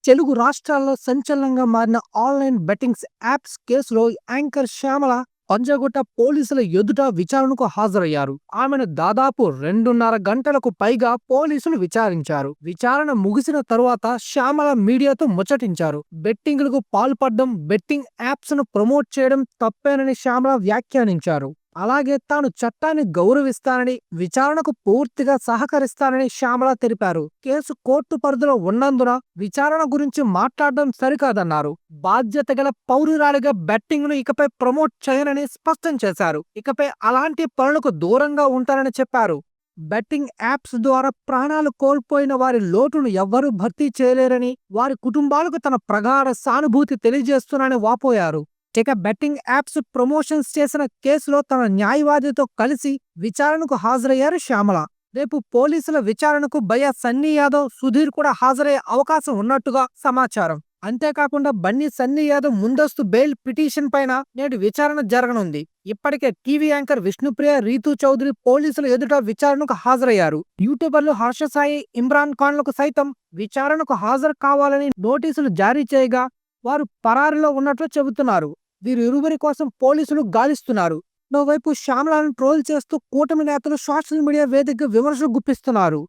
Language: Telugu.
తెలుగు రాష్ట్రాల్లో సంచలనంగా మారిన ఆన్‌లైన్ బెట్టింగ్స్ యాప్స్ కేసులో యాంకర్ శ్యామల పంజాగుట్ట పోలీసుల ఎదుట విచారణకు హాజరయ్యారు. ఆమెను దాదాపు 2:30 గంటలకు పైగా పోలీసులు విచారించారు. విచారణ ముగిసిన తరువాత శ్యామల మీడియాతో ముచ్చటించారు. బెట్టింగ్‌లకు పాల్పడడం, బెట్టింగ్ యాప్స్‌ను ప్రమోట్ చేయడం తప్పేనని శ్యామల వ్యాఖ్యానించారు. అలాగే తాను చట్టాన్ని గౌరవిస్తానని, విచారణకు పూర్తిగా సహకరిస్తానని శ్యామల తెలిపారు. కేసు కోర్టు పరిధిలో ఉన్నందున విచారణ గురించి మాట్లాడడం సరికాదన్నారు. బాధ్యత గల పౌరురాలిగా బెట్టింగ్‌ను ఇకపై ప్రమోట్ చేయనని స్పష్టం చేశారు. ఇకపై అలాంటి పనులకు దూరంగా ఉంటానని చెప్పారు. బెట్టింగ్ యాప్స్ ద్వారా ప్రాణాలు కోల్పోయిన వారి లోటును ఎవ్వరూ భర్తీ చేయలేరని, వారి కుటుంబాలకు తన ప్రగాఢ సానుభూతి తెలియజేస్తున్నానని వాపోయారు. ఇక బెట్టింగ్ యాప్స్ ప్రమోషన్స్ చేసిన కేసులో తన న్యాయవాదితో కలిసి విచారణకు హాజరయ్యారు శ్యామల. రేపు పోలీసుల విచారణకు భయ్యా సన్నీ యాదవ్, సుధీర్ కూడా హాజరయ్యే అవకాశం ఉన్నట్టుగా సమాచారం. అంతేకాకుండా బన్నీ సన్నీ యాదవ్ ముందస్తు బెయిల్ పిటిషన్ పైన నేడు విచారణ జరగనుంది. ఇప్పటికే టీవీ యాంకర్ విష్ణుప్రియ, రీతూ చౌదరి పోలీసుల ఎదుట విచారణకు హాజరయ్యారు. యూట్యూబర్లు హర్ష సాయి, ఇమ్రాన్ ఖాన్లకు సైతం విచారణకు హాజరు కావాలని నోటీసులు జారీ చేయగా వారు పరారీలో ఉన్నట్లు చెబుతున్నారు. వీరిరువురి కోసం పోలీసులు గాలిస్తున్నారు. మరోవైపు శ్యామలను ట్రోల్ చేస్తూ కూటమి నేతలు సోషల్ మీడియా వేదికగా విమర్శలు గుప్పిస్తున్నారు.